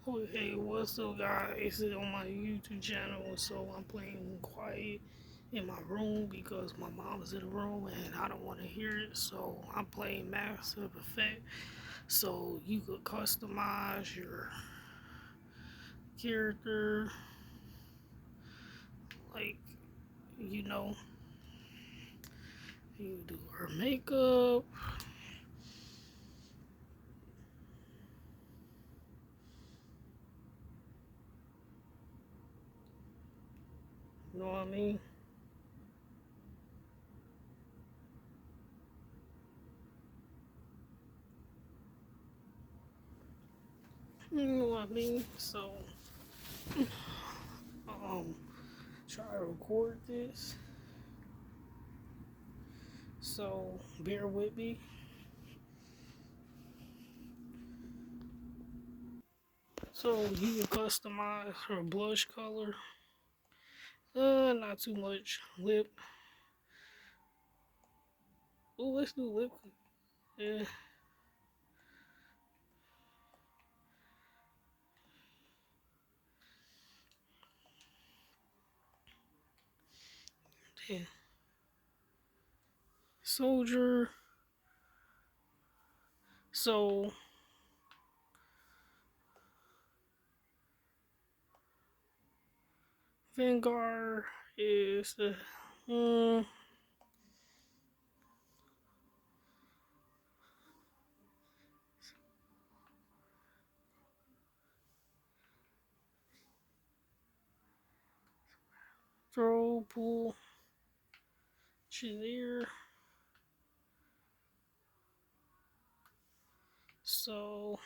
Okay, what's up, guys? It's on my YouTube channel. So I'm playing quiet in my room because my mom is in the room and I don't want to hear it. So I'm playing Massive Effect. So you could customize your character, like you know, you do her makeup. You know what I mean? You know what I mean? So um, try to record this. So bear with me. So you can customize her blush color. Not too much lip. Oh, let's do lip. Yeah. Then soldier. So Vanguard is the throw pull Chenier. So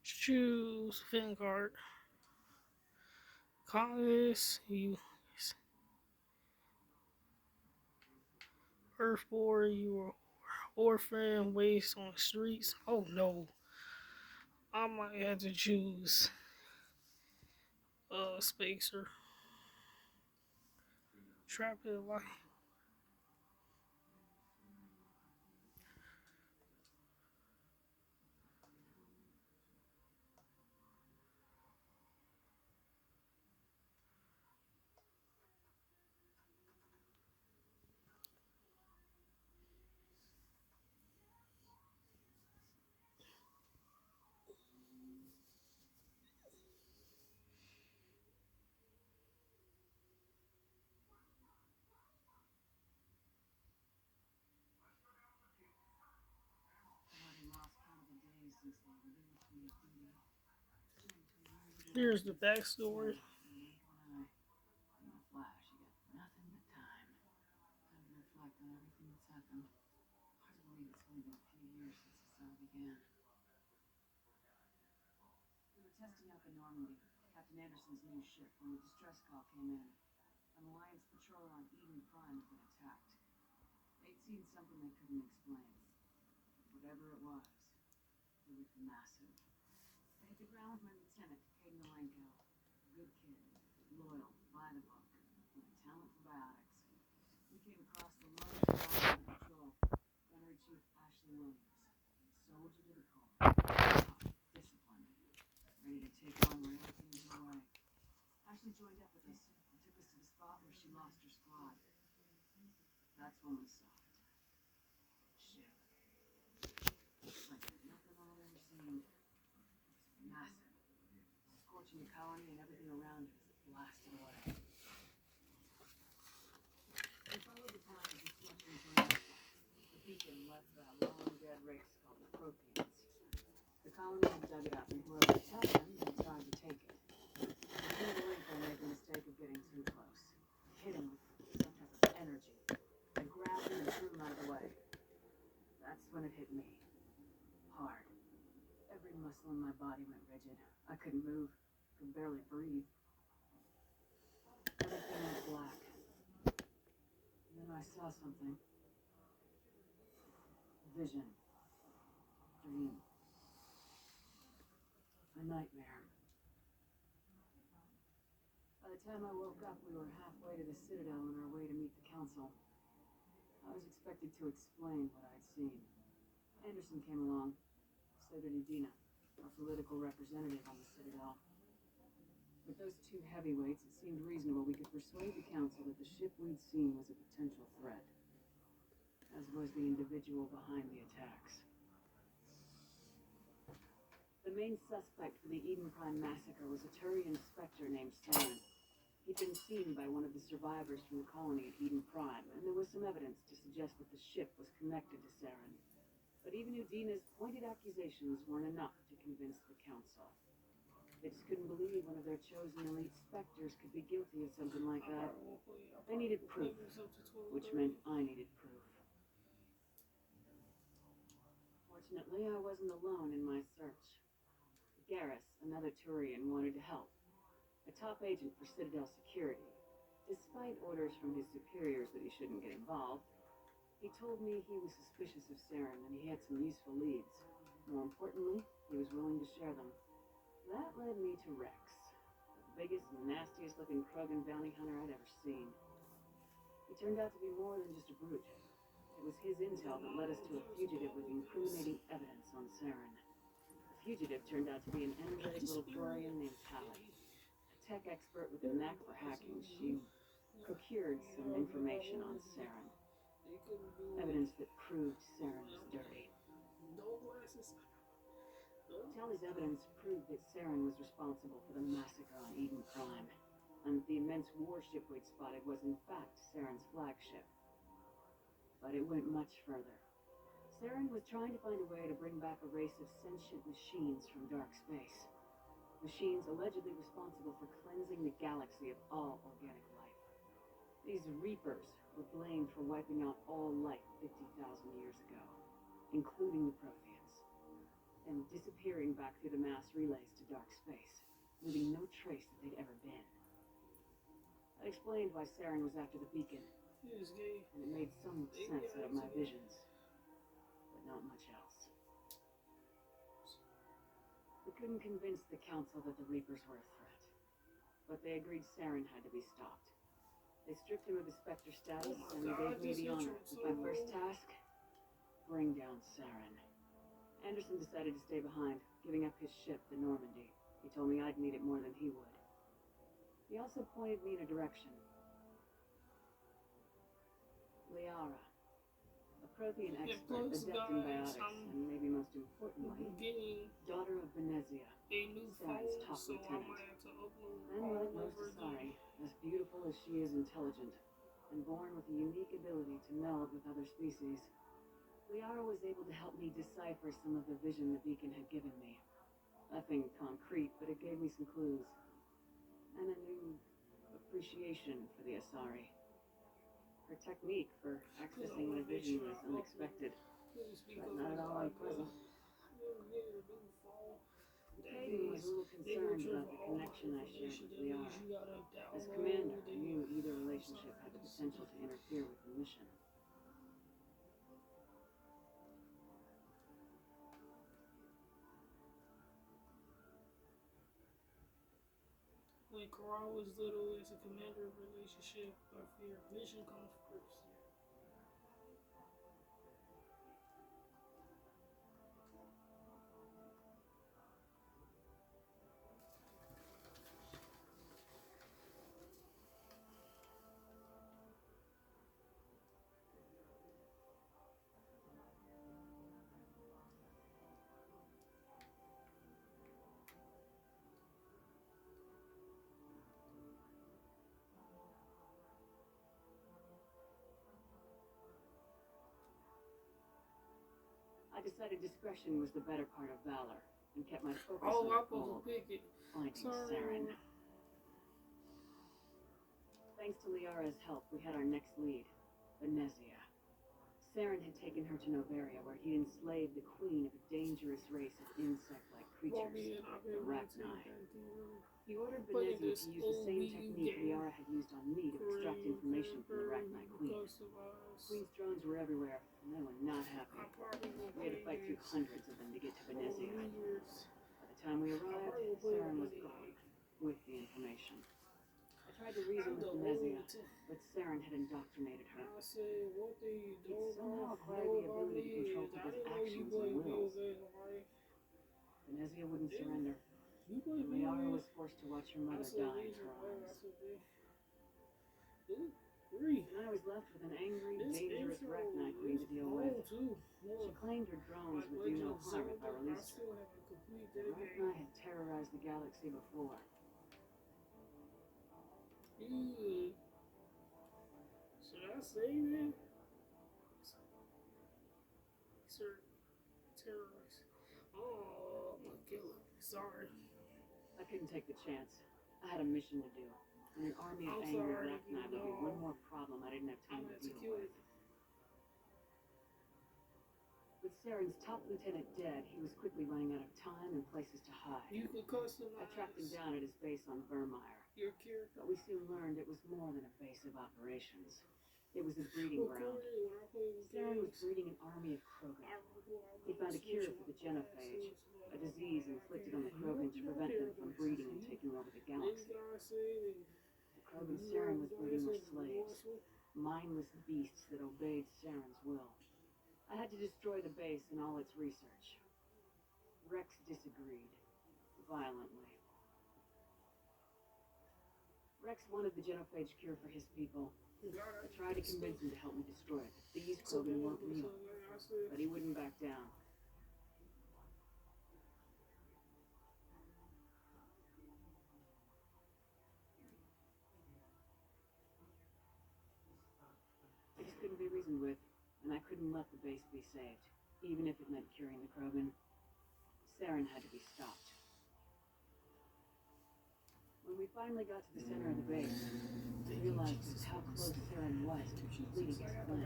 choose Vanguard. Congress, you Earthboard, you are orphan, waste on the streets. Oh no, I might have to choose Spacer. Trap it like here's the backstory. nightmare. By the time I woke up, we were halfway to the Citadel on our way to meet the Council. I was expected to explain what I'd seen. Anderson came along. So did Udina, our political representative on the Citadel. With those two heavyweights, it seemed reasonable we could persuade the Council that the ship we'd seen was a potential threat, as was the individual behind the attacks. The main suspect for the Eden Prime massacre was a Turian inspector named Saren. He'd been seen by one of the survivors from the colony at Eden Prime, and there was some evidence to suggest that the ship was connected to Saren. But even Udina's pointed accusations weren't enough to convince the Council. They just couldn't believe one of their chosen elite specters could be guilty of something like that. They needed proof, which meant I needed proof. Fortunately, I wasn't alone in my search. Garrus, another Turian, wanted to help. A top agent for Citadel security. Despite orders from his superiors that he shouldn't get involved, he told me he was suspicious of Saren and he had some useful leads. More importantly, he was willing to share them. That led me to Rex, the biggest and nastiest looking Krogan bounty hunter I'd ever seen. He turned out to be more than just a brute. It was his intel that led us to a fugitive with incriminating evidence on Saren. The fugitive turned out to be an energetic little Dorian named Tali. Tech expert with a knack for hacking, she procured some information on Saren. Evidence that proved Saren was dirty. Tali's evidence proved that Saren was responsible for the massacre on Eden Prime, and the immense warship we'd spotted was in fact Saren's flagship. But it went much further. Saren was trying to find a way to bring back a race of sentient machines from dark space. Machines allegedly responsible for cleansing the galaxy of all organic life. These Reapers were blamed for wiping out all life 50,000 years ago, including the Protheans, and disappearing back through the mass relays to dark space, leaving no trace that they'd ever been. That explained why Saren was after the beacon, and it made some sense out of my visions, but not much else. We couldn't convince the Council that the Reapers were a threat, but they agreed Saren had to be stopped. They stripped him of his Spectre status and gave me the honor of my first task: bring down Saren. Anderson decided to stay behind, giving up his ship, the Normandy. He told me I'd need it more than he would. He also pointed me in a direction. Liara, a Prothean expert, adept in biotics, and maybe most importantly, daughter of Venezia, Saren's top lieutenant. And like most Asari, as beautiful as she is intelligent, and born with a unique ability to meld with other species, Liara was able to help me decipher some of the vision the beacon had given me. Nothing concrete, but it gave me some clues. And a new appreciation for the Asari. Her technique for accessing my vision was unexpected, but not at all unpleasant. Caden was a little concerned about the connection I shared with Liara. As commander, I knew either relationship had the potential to interfere with the mission. When Corral was little, it's a commander relationship, but for your mission comes first. I decided discretion was the better part of valor, and kept my focus Oh, on I'm the goal, supposed to pick it. finding Saren. Thanks to Liara's help, we had our next lead, Venezia. Saren had taken her to Noveria, where he enslaved the queen of a dangerous race of insect-like creatures, the Arachni. He ordered Venezia to use the same technique Liara had used on me to extract information from the Arachni queen. Queen's drones were everywhere, and they were not happy. We had to fight through hundreds of them to get to Venezia. By the time we arrived, tried to reason with Venezia, but Saren had indoctrinated her. I said, what do you He'd do somehow about acquired know the about ability to me? control I people's didn't know you actions play and video wills. games, right? Venezia wouldn't surrender, You play and video Liara games? was forced to watch her I mother said, die in these her are better. I arms. said, three. And I was left with an angry, This dangerous intro Arachnite queen is to deal long with. too. She claimed her drones Like would do Legend no of harm if I Zelda, I released her. still haven't completed The that game. Arachnite had terrorized the galaxy before. Ew. Should I save it? Sir, terrorist. Oh, I'm gonna kill him. Sorry. I couldn't take the chance. I had a mission to do. And an army of I'm angry sorry, Arachnite would be one more problem I didn't have I'm time to gonna deal kill with. it. With Saren's top lieutenant dead, he was quickly running out of time and places to hide. You could customize I tracked him down at his base on Vermeer, your character. but we soon learned it was more than a base of operations. It was his breeding ground. When I play with Saren was games, breeding an army of Krogan. I He found a cure for the genophage, a disease inflicted on the Krogan to prevent them from breeding and taking over the galaxy. The Krogan Saren was breeding were slaves, mindless beasts that obeyed Saren's will. I had to destroy the base and all its research. Rex disagreed, violently. Rex wanted the genophage cure for his people. I tried to convince him to help me destroy it. These Krogan weren't me, but he wouldn't back down. I just couldn't be reasoned with, and I couldn't let the base be saved, even if it meant curing the Krogan. Saren had to be stopped. When we finally got to the center of the base, I realized just how close Saren was to completing his plan.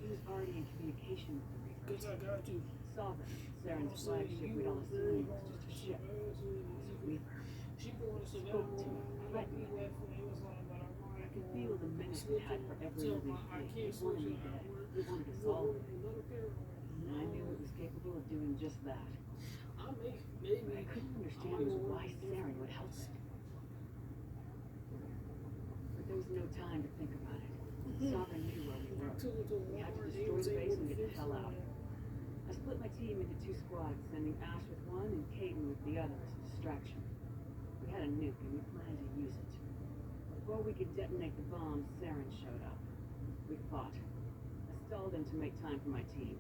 He was already in communication with the Reapers. Sovereign, Saren's flagship, we'd all assumed was just a ship. It was a Reaper. It spoke to me, threatened me. I could feel the menace it had for every living thing. It wanted me dead. It wanted us all dead. And I knew it was capable of doing just that. What I couldn't understand was why Saren would help it. But there was no time to think about it. Sovereign knew where we were. We had to destroy the base and get the hell out. I split my team into two squads, sending Ash with one and Caden with the other as a distraction. We had a nuke and we planned to use it. Before we could detonate the bomb, Saren showed up. We fought. I stalled him to make time for my team.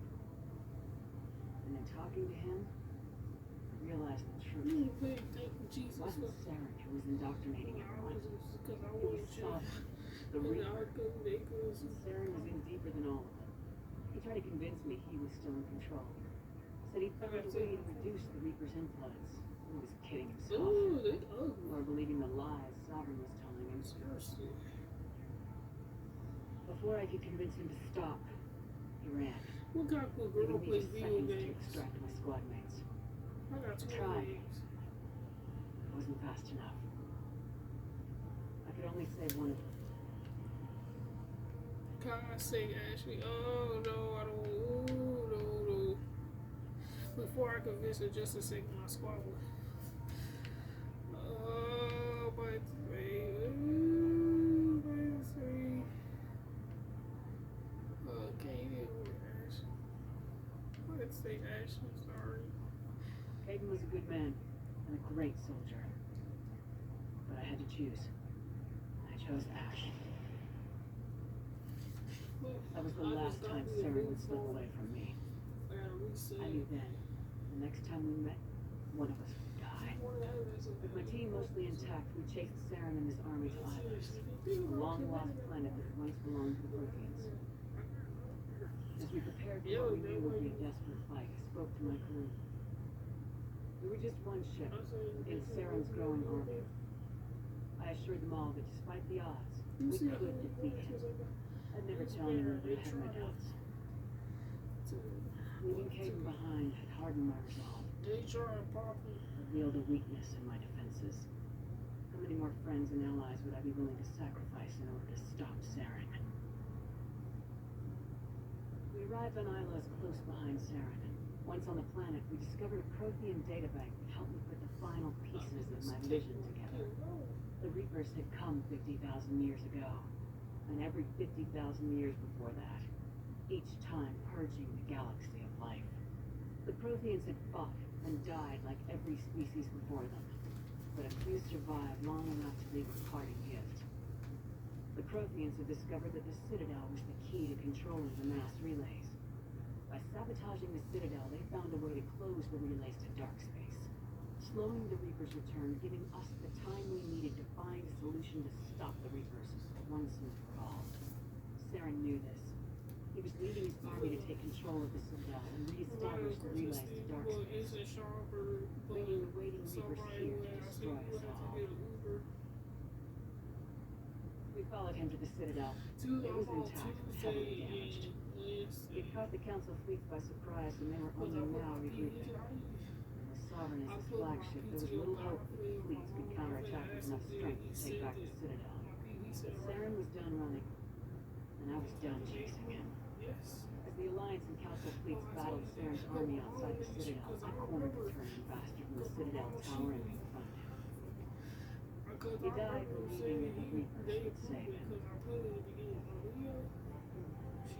And in talking to him, I realized the truth. It wasn't Saren who was indoctrinating everyone. It was Sovereign, the Reaper. And Saren was in deeper than all of them. He tried to convince me he was still in control. Said he'd found a way to reduce the Reaper's influence. He was kidding himself. Or believing the lies Sovereign was telling him. Before I could convince him to stop, he ran. What kind of girl Giving me plays just video seconds to games? extract my squad mates. I got 20 tried. games. It wasn't fast enough. I could only save one of them. Can I say Ashley? Oh no, I don't. Ooh, no. Before I convince her just to save my squad. Oh, by three. Ooh, by three. Okay, Ashley. Let's say Ashley, sorry. Caden was a good man and a great soldier. But I had to choose. I chose Ash. That was the last time Saren would slip away from me. I knew then, the next time we met, one of us would die. With my team mostly intact, we chased Saren and his army to Iris, a long-lost planet that once belonged to the Protheans. As we prepared for what we knew would be a desperate fight, I spoke to my crew. We were just one ship against Saren's growing army. I assured them all that despite the odds, we could defeat him. I'd never tell anyone, but I had my doubts. Leaving Caden behind had hardened my resolve. Revealed a weakness in my defenses. How many more friends and allies would I be willing to sacrifice in order to stop Saren? We arrived on Ilos close behind Saren. Once on the planet, we discovered a Prothean databank that helped me put the final pieces of my vision together. The Reapers had come 50,000 years ago, and every 50,000 years before that, each time purging the galaxy of life. The Protheans had fought and died like every species before them, but a few survived long enough to leave a parting gift. The Protheans had discovered that the Citadel was the key to controlling the mass relays. By sabotaging the Citadel, they found a way to close the relays to dark space, slowing the Reapers' return, giving us the time we needed to find a solution to stop the Reapers once and for all. Saren knew this. He was leading his army to take control of the Citadel and re-establish the relays to dark space, bringing the waiting Reapers here to destroy us all. We followed him to the Citadel. It was intact, but heavily damaged. It caught the Council fleets by surprise, and they were only now regrouping. With Sovereign as his flagship, there was little hope that the fleets could counterattack with enough strength to take back the Citadel. Saren was done running, and I was done chasing him. As the Alliance and Council fleets battled Saren's army outside the Citadel, I cornered the turning bastard from the Citadel tower and confronted him. He died believing that the Reapers would save him.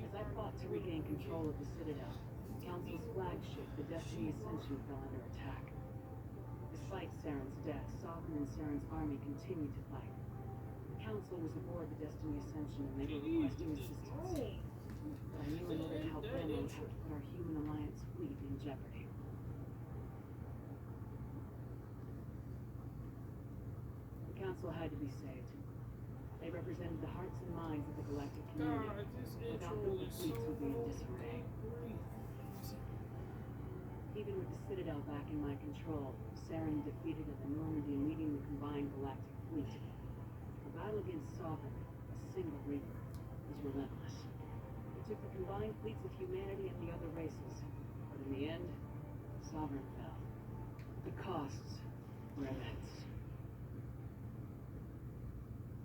As I fought to regain control of the Citadel, the Council's flagship, the Destiny Ascension, fell under attack. Despite Saren's death, Sovereign and Saren's army continued to fight. The Council was aboard the Destiny Ascension and they were requesting assistance. But I knew in order to help them, I would have to put our human alliance fleet in jeopardy. The Council had to be saved. They represented the hearts and minds of the galactic community. Without them, the fleets would be in disarray. Even with the Citadel back in my control, Saren defeated at the Normandy, leading the combined galactic fleet. The battle against Sovereign, a single Reaper, was relentless. It took the combined fleets of humanity and the other races, but in the end, Sovereign fell. The costs were immense.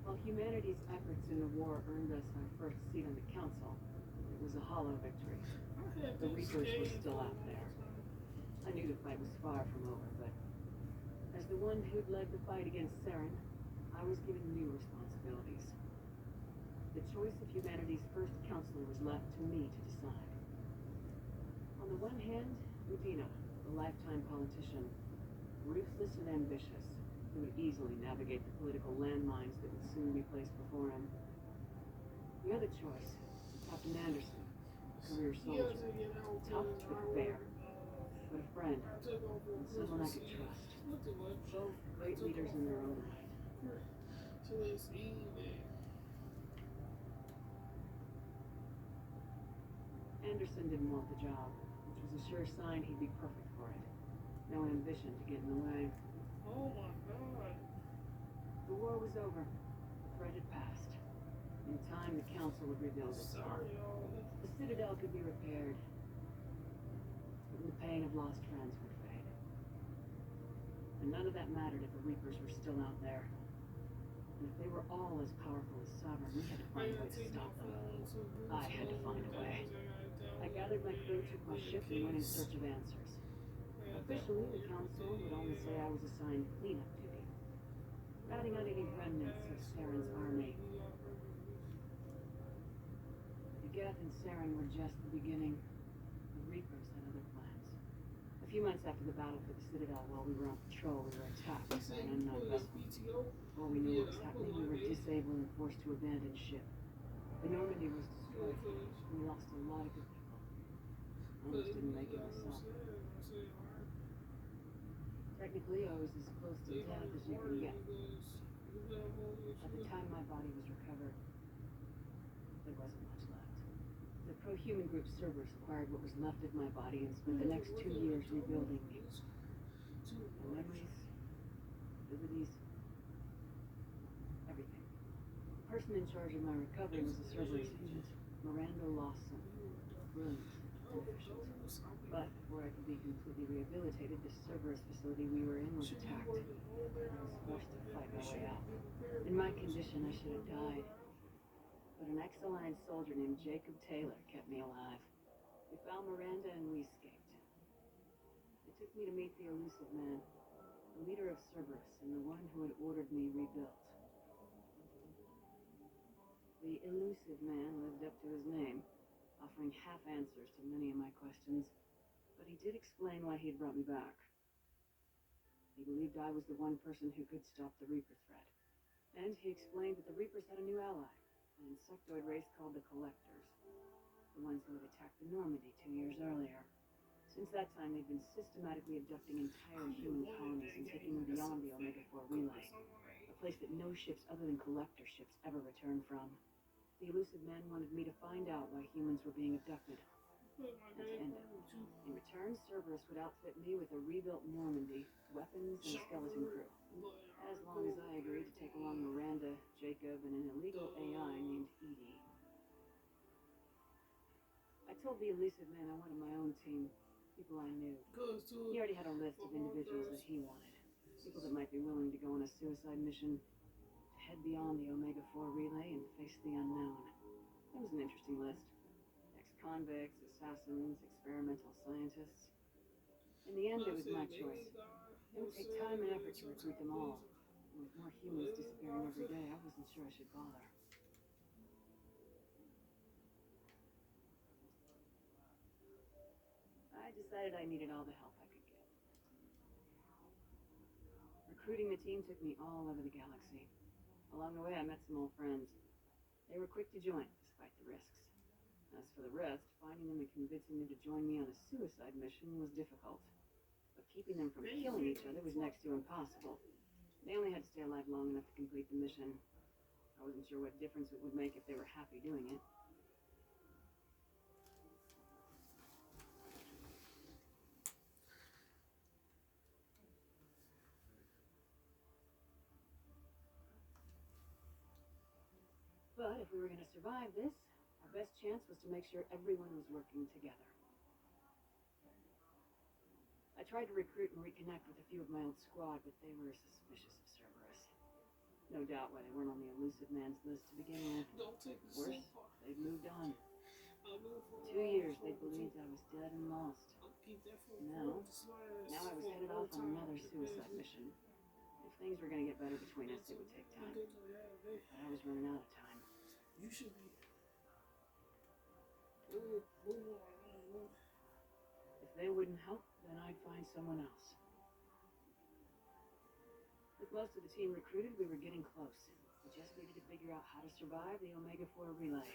While humanity's efforts in the war earned us our first seat on the Council, it was a hollow victory. The Reapers were still out there. I knew the fight was far from over, but as the one who'd led the fight against Saren, I was given new responsibilities. The choice of humanity's first counselor was left to me to decide. On the one hand, Udina, the lifetime politician, ruthless and ambitious, who would easily navigate the political landmines that would soon be placed before him. The other choice, Captain Anderson, a career soldier, tough but fair, but a friend, and someone I could trust. Both great leaders in their own right. Anderson didn't want the job, which was a sure sign he'd be perfect for it. No ambition to get in the way. Oh my god. The war was over. The threat had passed. In time, the Council would rebuild itself. The Citadel could be repaired. And the pain of lost friends would fade. And none of that mattered if the Reapers were still out there. And if they were all as powerful as Sovereign, we had to find a way to stop them. I had to find a way. I gathered my crew, took my ship, and went in search of answers. Officially, the Council would only say I was assigned cleanup duty, routing out any remnants of Saren's army. Figgt and Saren were just the beginning. The Reapers had other plans. A few months after the battle for the Citadel, while we were on patrol, we were attacked by an unknown vessel. Before we knew what was happening, we were disabled and forced to abandon ship. The Normandy was destroyed. We lost a lot of good people. I almost didn't make it myself. Technically, I was as close to death as you can get. By the time my body was recovered, there wasn't much left. The pro-human group Cerberus acquired what was left of my body and spent the next 2 years rebuilding me. My memories, abilities, everything. The person in charge of my recovery was a Cerberus agent, Miranda Lawson. Brilliant and efficient. But before I could be completely rehabilitated, the Cerberus facility we were in was attacked. I was forced to fight my way out. In my condition, I should have died. But an ex-Alliance soldier named Jacob Taylor kept me alive. We found Miranda and we escaped. It took me to meet the elusive man, the leader of Cerberus and the one who had ordered me rebuilt. The elusive man lived up to his name, offering half answers to many of my questions, but he did explain why he had brought me back. He believed I was the one person who could stop the Reaper threat. And he explained that the Reapers had a new ally, an insectoid race called the Collectors, the ones who had attacked the Normandy 2 years earlier. Since that time, they've been systematically abducting entire human colonies and taking them beyond the Omega-4 relay, a place that no ships other than Collector ships ever return from. The elusive man wanted me to find out why humans were being abducted, and to end it. In return, Cerberus would outfit me with a rebuilt Normandy, weapons, and a skeleton crew. As long as I agreed to take along Miranda, Jacob, and an illegal AI named Edie. I told the elusive man I wanted my own team, people I knew. He already had a list of individuals that he wanted, people that might be willing to go on a suicide mission, to head beyond the Omega-4 relay and face the unknown. It was an interesting list. Ex-convicts, assassins, experimental scientists. In the end, it was my choice. It would take time and effort to recruit them all. And with more humans disappearing every day, I wasn't sure I should bother. I decided I needed all the help I could get. Recruiting the team took me all over the galaxy. Along the way, I met some old friends. They were quick to join, despite the risks. As for the rest, finding them and convincing them to join me on a suicide mission was difficult. But keeping them from killing each other was next to impossible. They only had to stay alive long enough to complete the mission. I wasn't sure what difference it would make if they were happy doing it. But if we were going to survive this, our best chance was to make sure everyone was working together. I tried to recruit and reconnect with a few of my old squad, but they were suspicious of Cerberus. No doubt why they weren't on the elusive man's list to begin with. Worse, they'd moved on. 2 years they believed I was dead and lost. Now I was headed off on another suicide mission. If things were going to get better between us, it would take time. But I was running out of time. You should be. If they wouldn't help, then I'd find someone else. With most of the team recruited, we were getting close. We just needed to figure out how to survive the Omega-4 relay.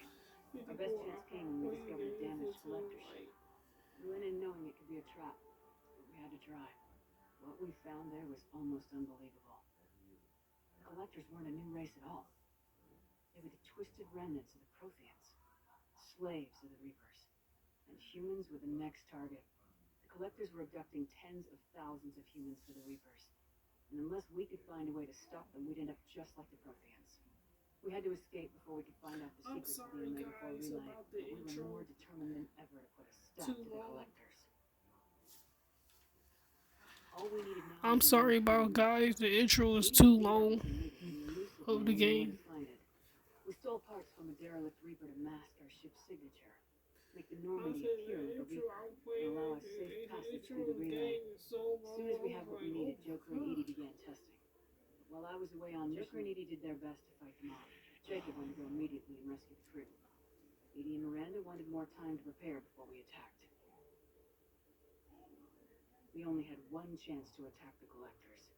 Our best chance came when we discovered a damaged collector ship. We went in knowing it could be a trap, but we had to try. What we found there was almost unbelievable. The collectors weren't a new race at all. They were the twisted remnants of the Protheans, slaves of the Reapers, and humans were the next target. The collectors were abducting tens of thousands of humans for the Reapers, and unless we could find a way to stop them, we'd end up just like the Protheans. We had to escape before we could find out the secrets of the Omega-4 relay, but we were more determined than ever to put a stop to the collectors. All we needed now I'm was a sorry new about team. guys. The intro is We too figured out we long could make it, and the elusive of man the knew where game. to find it. We stole parts from a derelict Reaper to mask our ship's signature, make the Normandy appear like a Reaper, and allow us safe passage through the relay. As soon as we had what we needed, Joker and Edie began testing. But while I was away on mission, Joker and Edie did their best to fight them off. Jacob wanted to go immediately and rescue the crew. Edie and Miranda wanted more time to prepare before we attacked. We only had one chance to attack the collectors.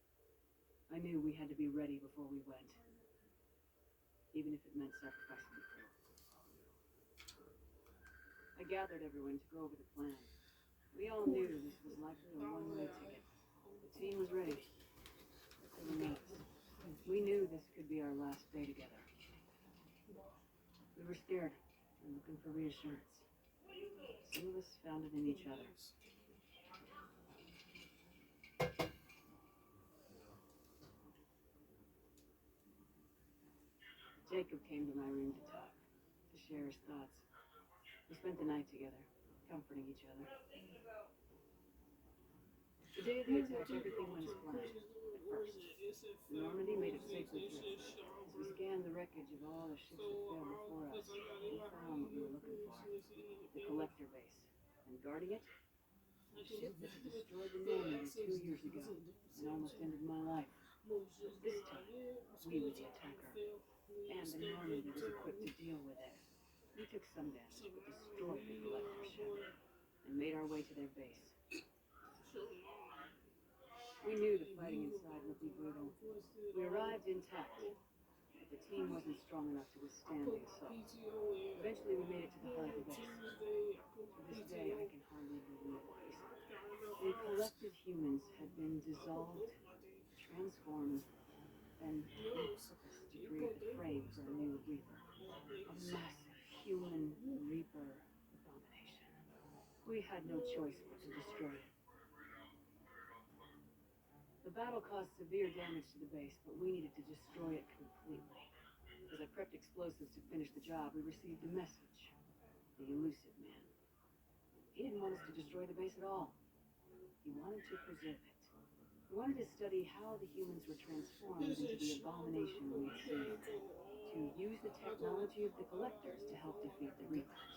I knew we had to be ready before we went, even if it meant sacrificing the crew. I gathered everyone to go over the plan. We all knew this was likely a one-way ticket. The team was ready, but they were nervous. We knew this could be our last day together. We were scared and looking for reassurance. Some of us found it in each other. Jacob came to my room to talk, to share his thoughts. We spent the night together, comforting each other. The day of the attack, everything went as planned. At first, the Normandy made it safely through. As we scanned the wreckage of all the ships that failed before us, we found what we were looking for. The Collector base. And guarding it, a ship that had destroyed the Normandy 2 years ago and almost ended my life. But this time, we were the attacker. and the Normandy was equipped to deal with it. We took some damage, but destroyed the collector ship, and made our way to their base. We knew the fighting inside would be brutal. We arrived intact, but the team wasn't strong enough to withstand the assault. Eventually, we made it to the heart of the base. To this day, I can hardly believe it. The collected humans had been dissolved, transformed, and repurposed to create the frame for a new Reaper. A massive human Reaper abomination. We had no choice but to destroy it. The battle caused severe damage to the base, but we needed to destroy it completely. As I prepped explosives to finish the job, we received a message. The elusive man. He didn't want us to destroy the base at all. He wanted to preserve it. He wanted to study how the humans were transformed into the abomination we'd seen. To use the technology of the collectors to help defeat the Reapers.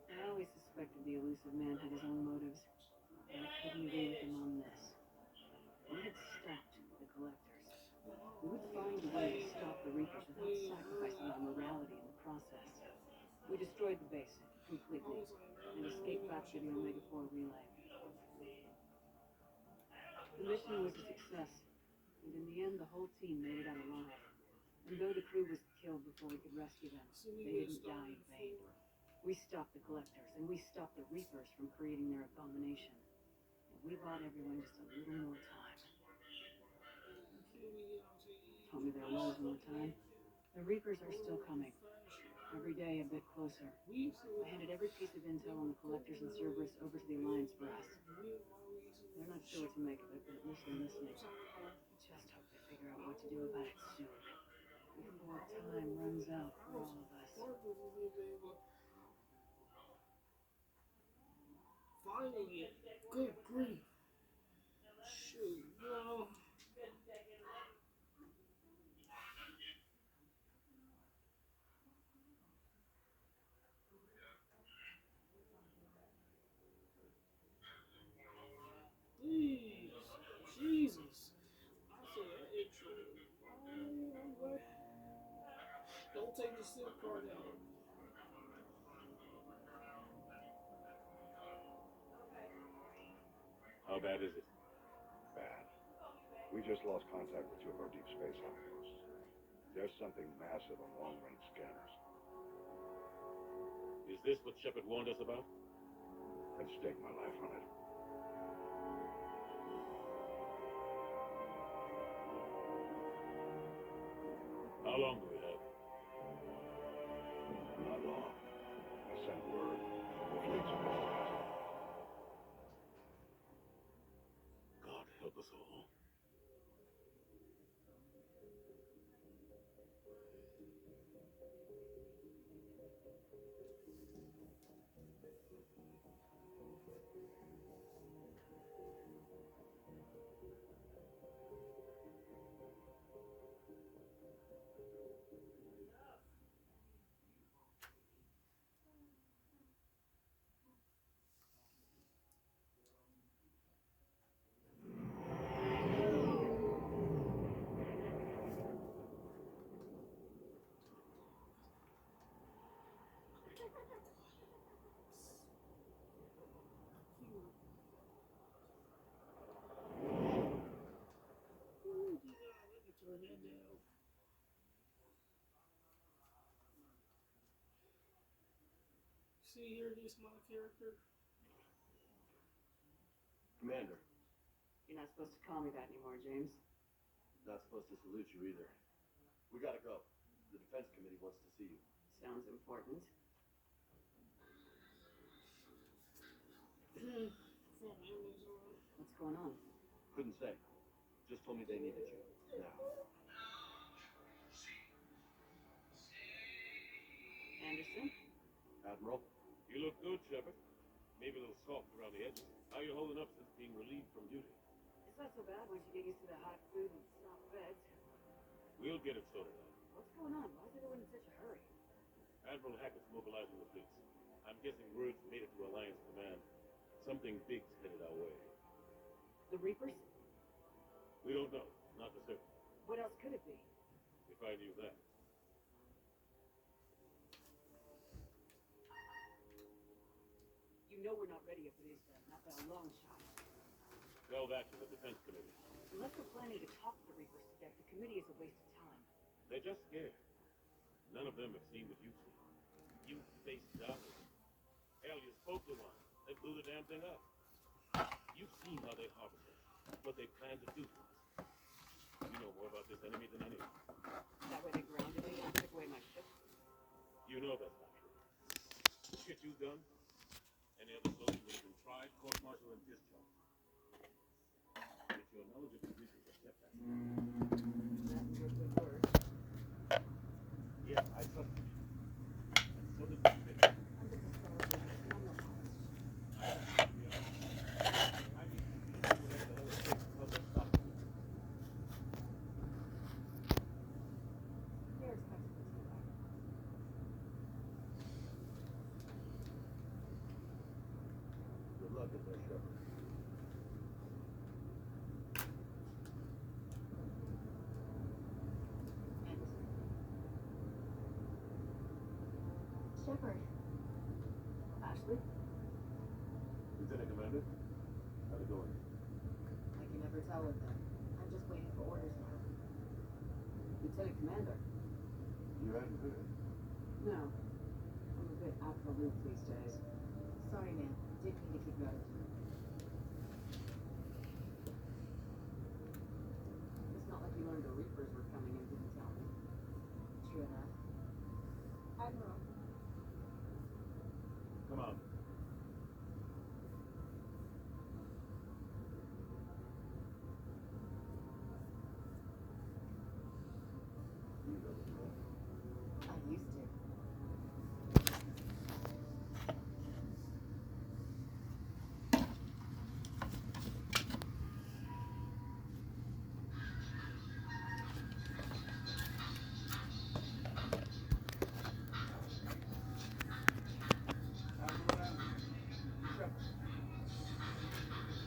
I always suspected the elusive man had his own motives, but I couldn't agree with him on this. We had stopped the collectors. We would find a way to stop the Reapers without sacrificing our morality in the process. We destroyed the base completely and escaped back to the Omega-4 relay. The mission was a success, and in the end the whole team made it out alive. And though the crew was killed before we could rescue them, they didn't die in vain. We stopped the collectors, and we stopped the Reapers from creating their abomination. And we bought everyone just a little more time. Told me there was more time. The Reapers are still coming. Every day a bit closer. I handed every piece of intel on the collectors and Cerberus over to the Alliance brass. They're not sure what to make of it, but at least they're listening. I just hope they figure out what to do about it soon. Before time runs out for all of us. Finally, good grief. Shoot, bro. Please. Jesus. I said that intro. Oh, don't take the SIM card out. How bad is it? Bad. We just lost contact with two of our deep space outposts. There's something massive on long-range scanners. Is this what Shepard warned us about? I'd stake my life on it. How long do we have? Not long. I sent word. The fleet's almost past. God help us all. Ooh, yeah, let me turn that down. See here, this my character. Commander, You're not supposed to call me that anymore, James. not supposed to salute you either. We gotta go. The defense committee wants to see you. Sounds important. From Amazon. What's going on? Couldn't say. Just told me they needed you. Now. Anderson? Admiral? You look good, Shepard. Maybe a little soft around the edges. How you holding up since being relieved from duty? It's not so bad once you get used to the hot food and soft beds. We'll get it sorted out. What's going on? Why is everyone in such a hurry? Admiral Hackett's mobilizing the fleets. I'm guessing word's made it to Alliance Command. Something big's headed our way. The Reapers? We don't know. Not for certain. What else could it be? If I knew that. You know we're not ready for this, not by a long shot. Tell that to the defense committee. Unless we're planning to talk to the Reapers today, the committee is a waste of time. They're just scared. None of them have seen what you've seen. You faced dollars. Hell, you spoke to one. They blew the damn thing up. You've seen how they harvest us, what they plan to do to us. You know more about this enemy than anyone. That way they grounded me and took away my ship. You know that's not true. The shit you've done, any other soldier would have been tried, court-martialed, and discharged. It's your knowledge of the Reapers that kept that. That's your good word. Yeah, I trust you. And so does the committee. I'm just a soldier. I'm no college. I mean, whatever the hell it takes to help us stop them. They're expected to do that. Good luck in there, Shepard. Shepard. Ashley? Lieutenant Commander, how's it going? I can never tell with them. I'm just waiting for orders now. Lieutenant Commander? You hadn't heard? No. I'm a bit out of the loop these days. Sorry, man. Didn't mean to keep you out of time. It's not like you learned the Reapers were coming and didn't tell me. True enough. Admiral. Come on. You know the role. I used to.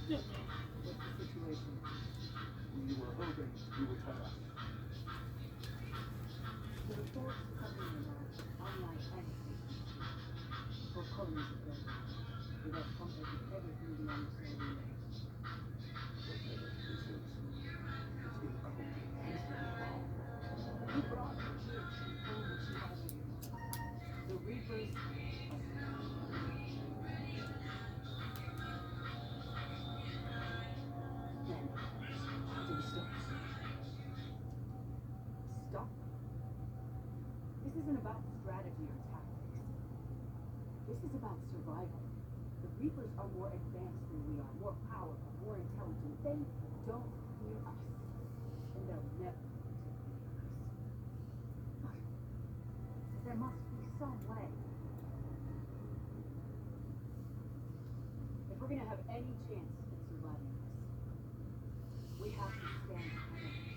Yeah. What's the situation? We were hoping you would tell us. The reports coming in are unlike anything. Both colonies are good. They got comfort with everything beyond the solar relay. Whatever this is, it's incomplete. You brought me here to confirm what you already know. The Reapers are then, how do we stop? Stop? This isn't about strategy or tactics. This is about survival. The Reapers are more advanced than we are, more powerful, more intelligent. They don't fear us. And they'll never take me from us. But there must be some way. If we're gonna have any chance at surviving this, we have to stand together.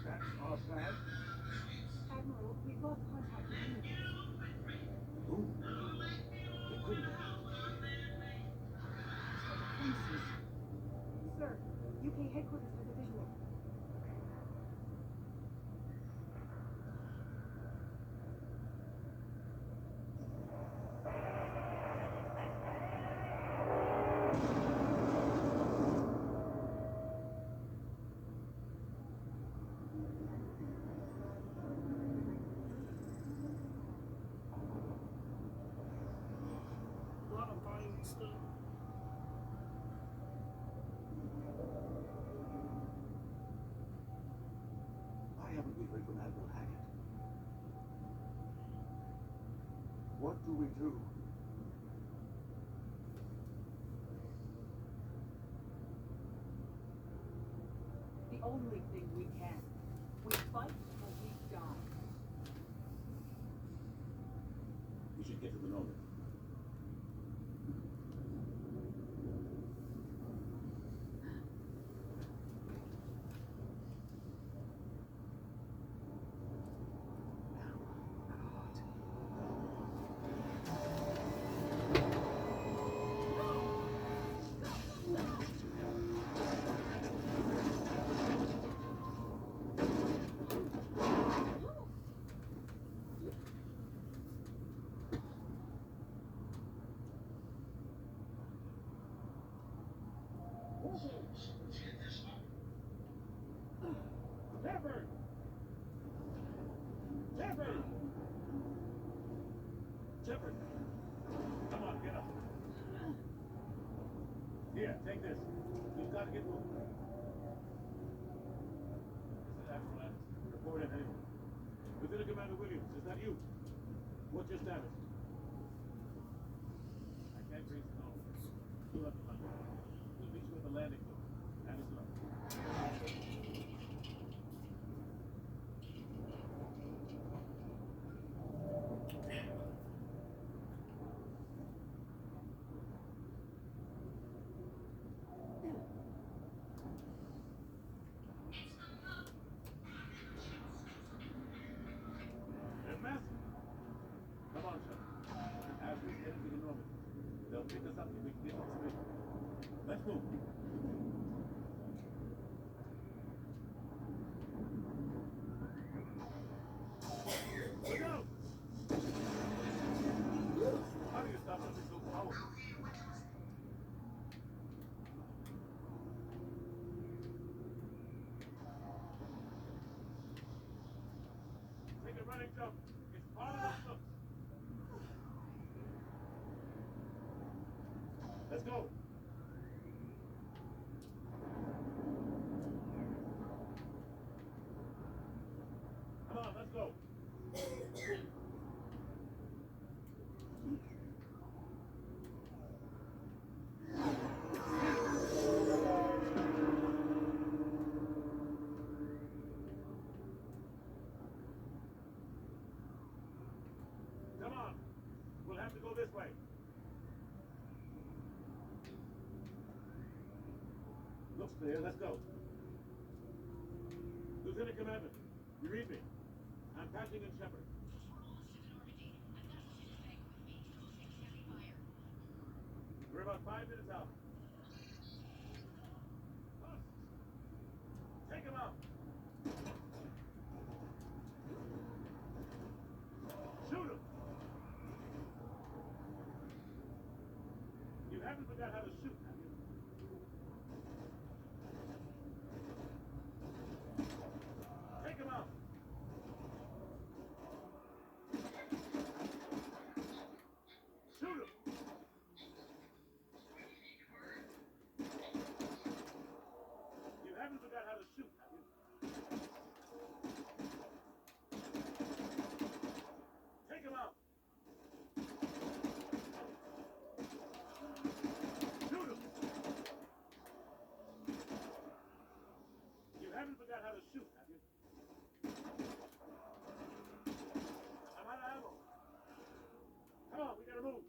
That's our plan. Admiral, we've lost contact with Union. Who? It couldn't be. Places. Sir, UK headquarters has a visual. A lot of violent stuff. Why haven't we heard from Admiral Hackett? What do we do? The only thing we can. We fight or we die. We should get to the Norman. Shepard. Come on, get up. Here, take this. We've got to get moving. This is Admiral Anderson. Report in anyway. Lieutenant Commander Williams, is that you? What's your status? I can't reach the home. You'll have to find me. We'll meet you at the landing zone. And it's love. They're massive. Come on, Shepard. As we get into the Normandy, they'll pick us up if we can get to the space. Let's move. Look out! How do you stop something so powerful? Take a running jump. It's part of the look. Let's go. Come on, let's go. Come on. We'll have to go this way. Looks clear. Let's go. Lieutenant Commander, you read me? I'm patching in Shepard. We're about 5 minutes out. Us. Take him out. Shoot him. You haven't forgot how to shoot, have you? Take him out. Shoot him. You haven't forgot how to shoot, have you? Take him out. Shoot him. You haven't forgot how to shoot, have you? I'm out of ammo. Come on, we gotta move.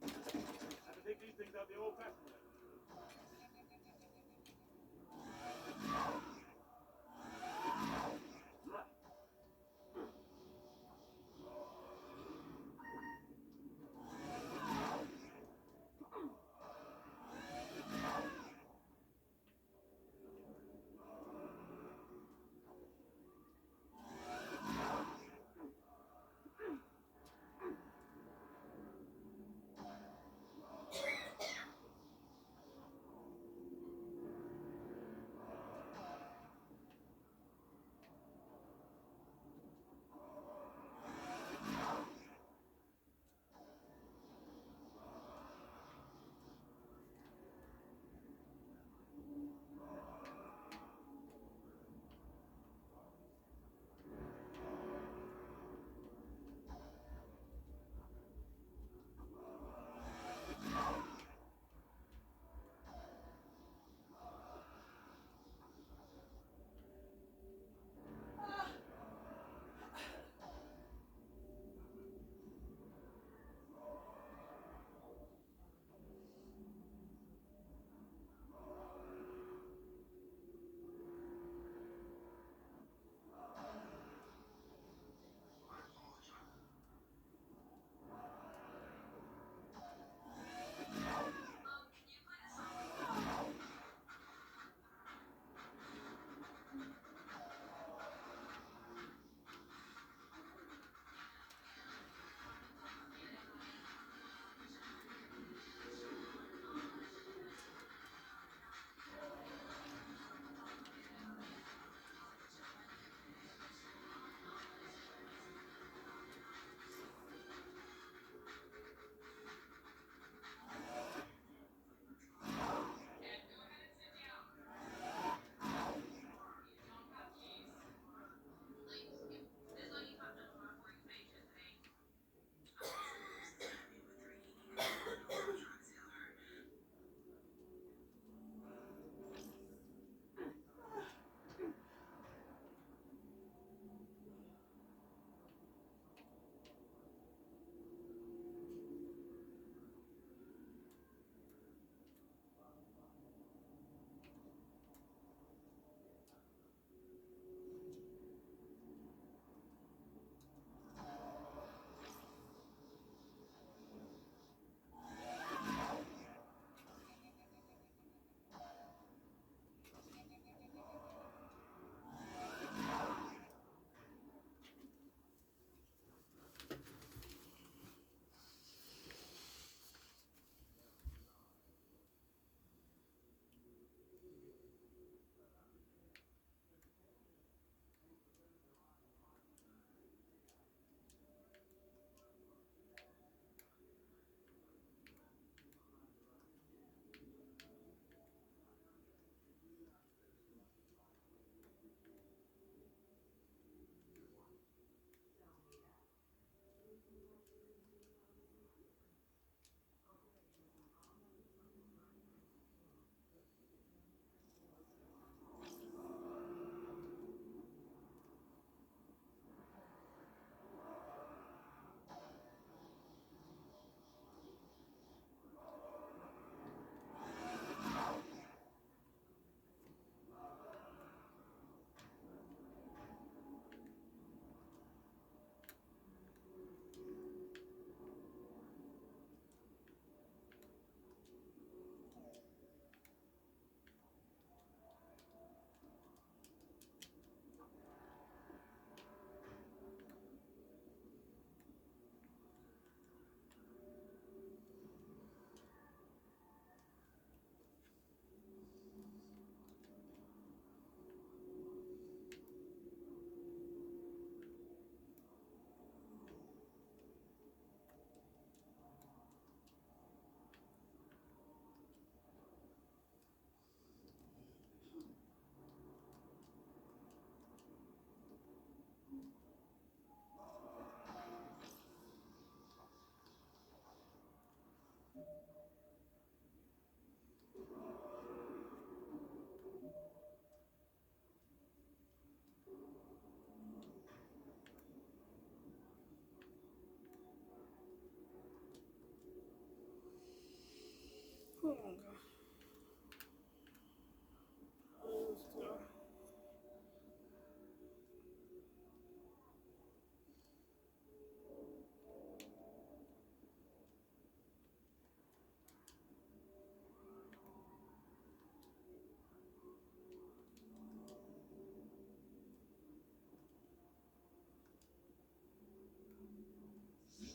I have to take these things out the old-fashioned way.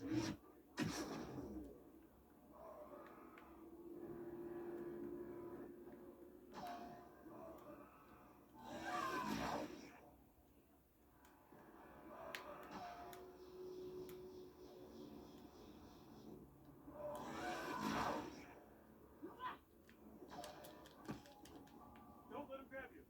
Don't let him grab you.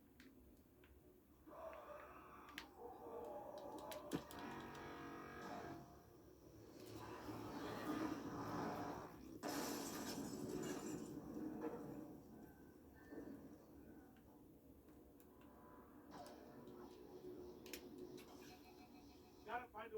Gotta find a...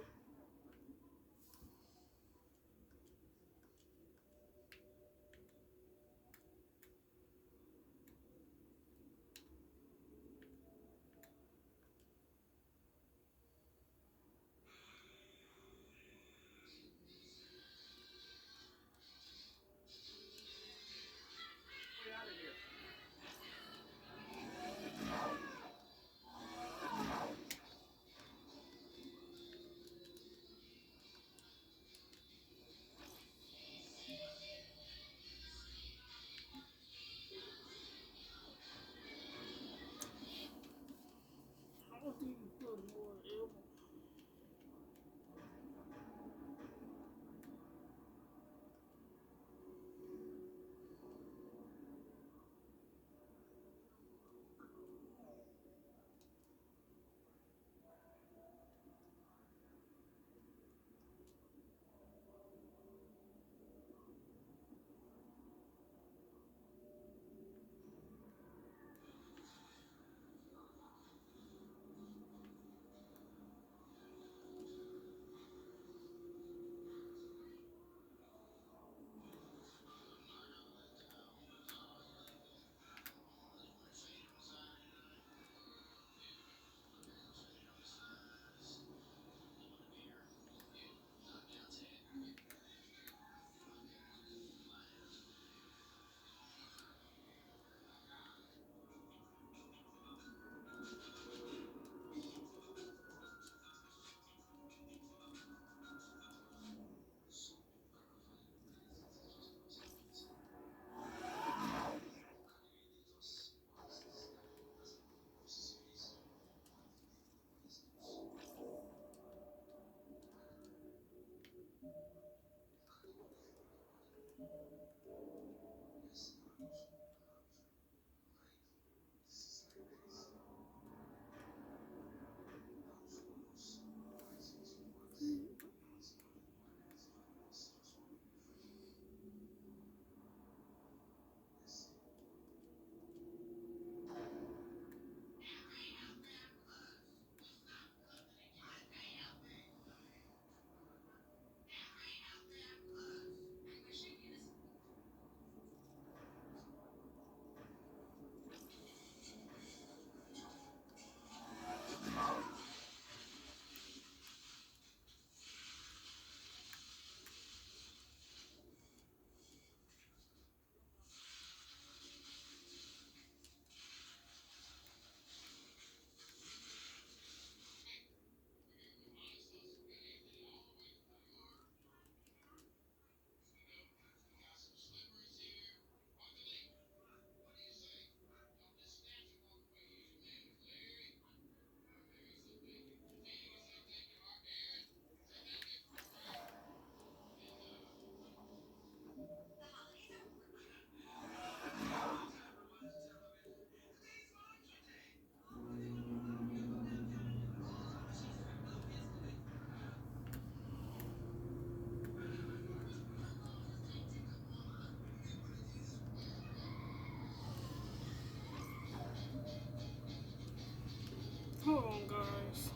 way out of here. How do you put more ammo? Hold on, guys.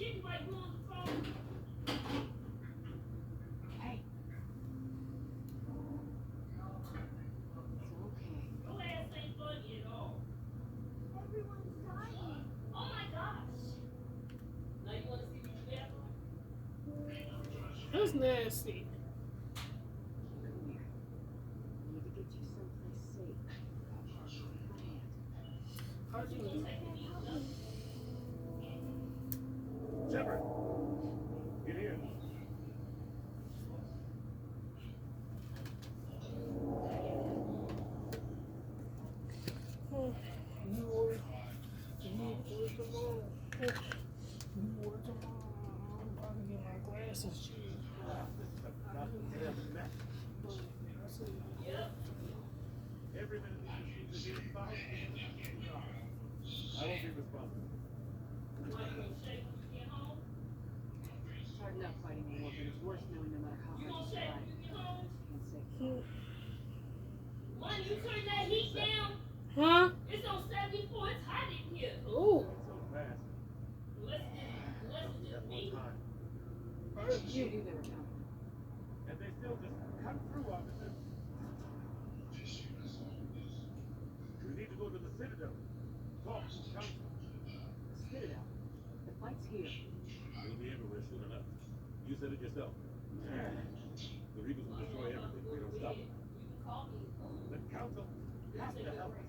Hey. That's nasty. Come here. I need to get you someplace safe. Take my hand. How'd you do? Shepard! Get here. Oh, you were tomorrow. You were tomorrow. I'm about to get my glasses changed. Every minute these machines are getting faster. I won't be responsible. It's hard enough fighting a war, but it's worse knowing no matter how hard you try, you can't save them. Huh? Oh. So fast. Got more time. You knew they were coming. And they still just cut through, officer. We need to go to the Citadel. Talk to council. The Citadel. The fight's here. We'll be everywhere soon enough. You said it yourself. The Reapers will destroy everything if we don't stop them. The council has to help us.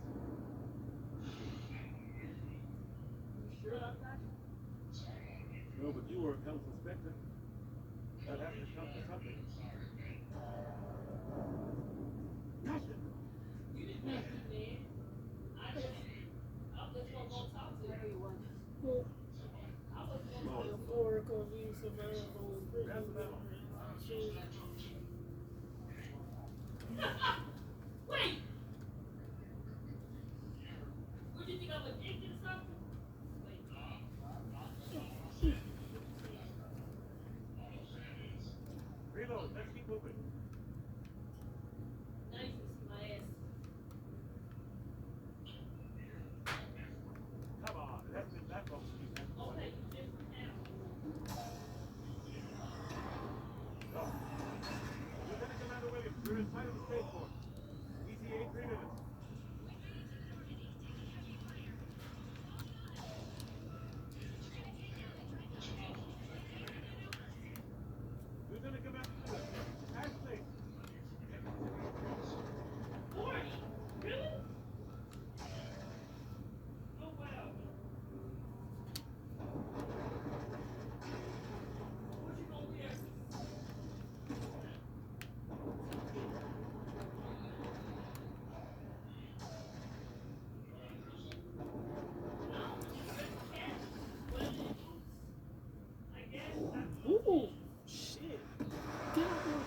You sure about that? No, but you were a council spectre. That has to count for something. Nothing. Where are you one? Metaphorical use of animals. Grab the medal. Reload. Let's keep moving. Come on. It hasn't been that long since you've had fun. Go. Lieutenant Commander Williams, we're inside of the spaceport. ETA 3 minutes. Lieutenant Commander Williams, Ashley. Ooh, shit. Get up here.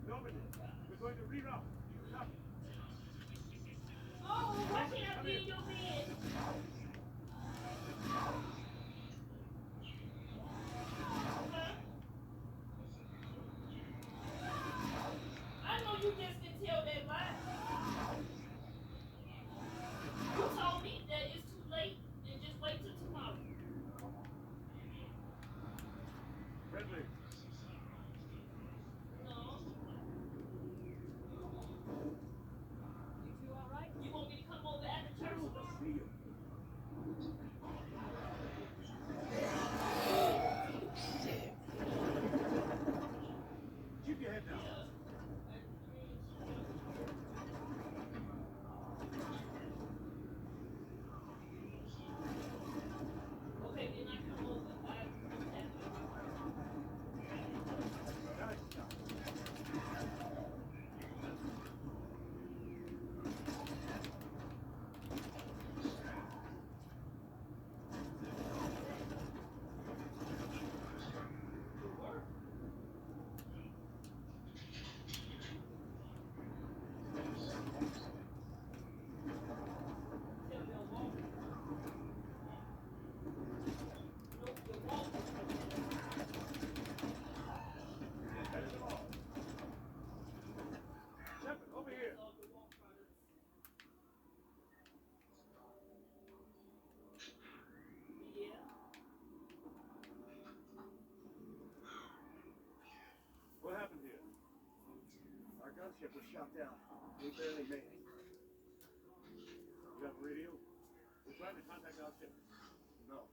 Norman, we're going to reroute. Copy. Friendly. You two all right? See you. Our gunship was shot down. We barely made it. You have a radio? We're trying to contact our ship. No.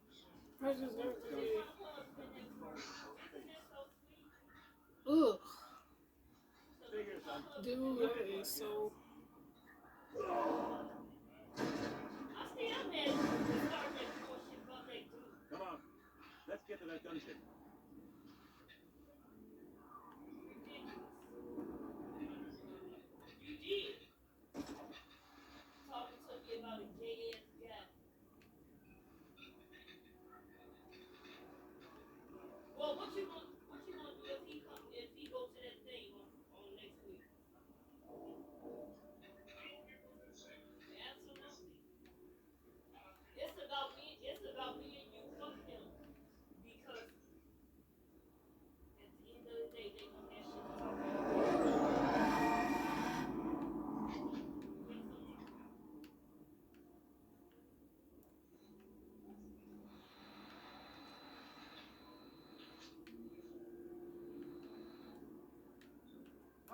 I just got the head. Space. Ugh. Stay here, son. Dude, that is so. Come on. Let's get to that gunship.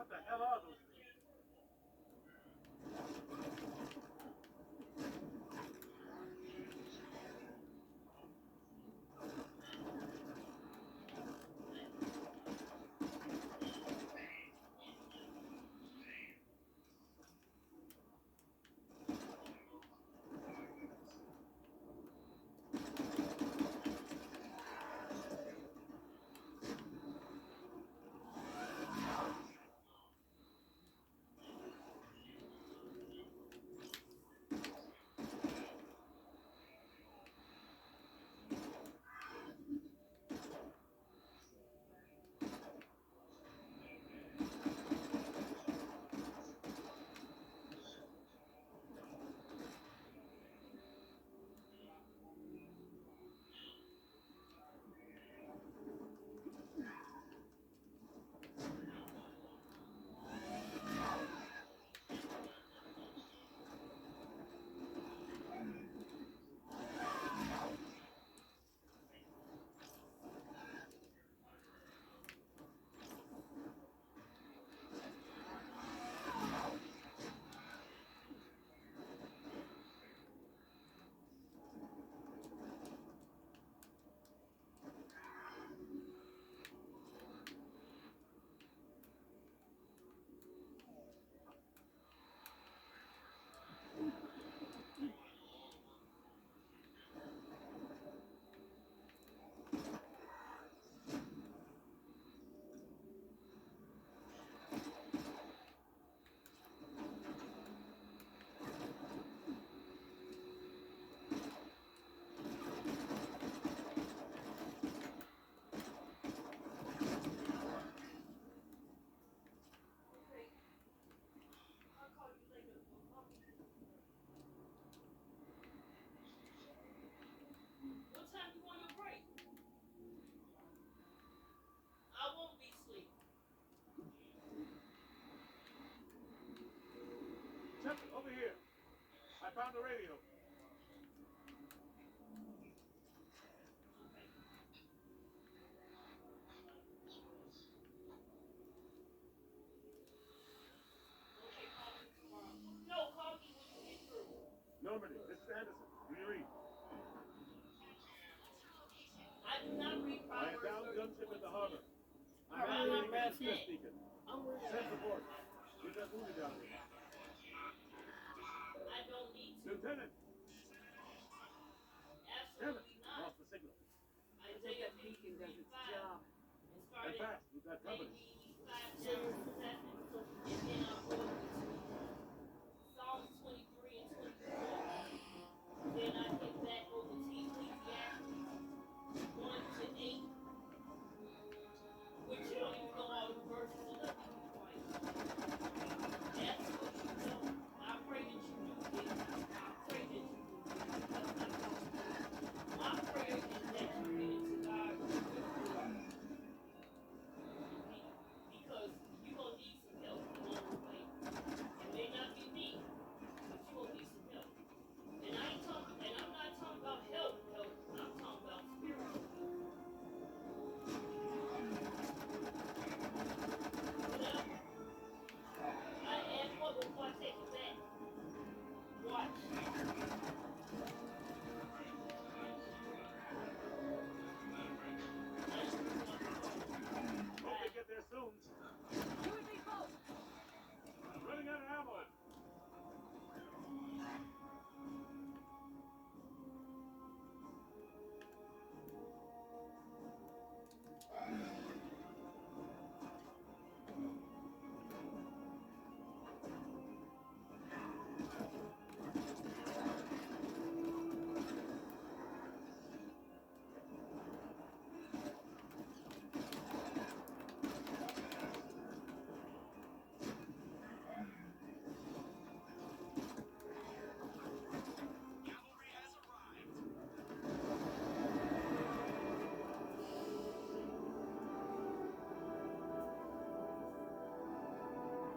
What the hell are those things? Chester, over here. I found the radio. Normandy, this is Anderson. Do you read? I am down gunship in the harbor. I'm activating a distress beacon. Send support. Get that wounded down here. Lieutenant! Damn it! Lost the signal. I think that beacon does its job. And fast. We've got company. You and me both. I'm running out of ammo.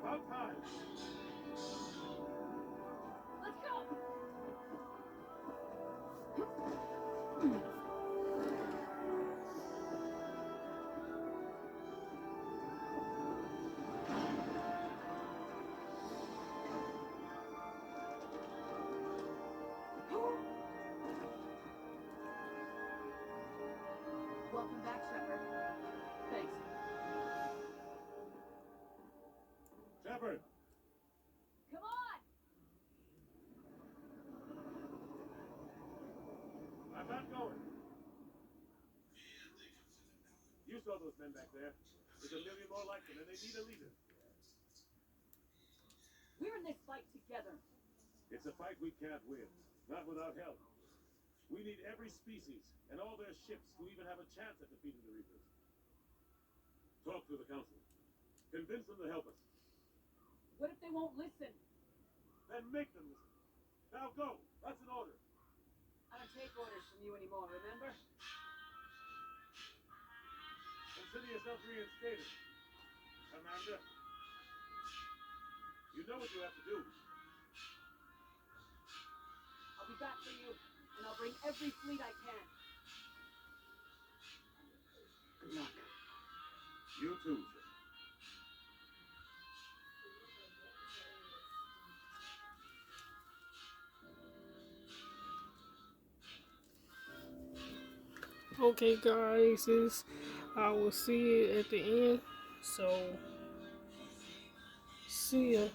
About time. Let's go. Welcome back, Shepard. Thanks. Shepard, Come on! I'm not going. You saw those men back there. There's a million more like them, and they need a leader. We're in this fight together. It's a fight we can't win. Not without help. We need every species and all their ships to even have a chance at defeating the Reapers. Talk to the Council. Convince them to help us. What if they won't listen? Then make them listen. Now go. That's an order. I don't take orders from you anymore, remember? Consider yourself reinstated. Commander. You know what you have to do. I'll be back for you, and I'll bring every fleet I can. Good luck. You too, sir. Okay, guys, I will see it at the end. So, see ya.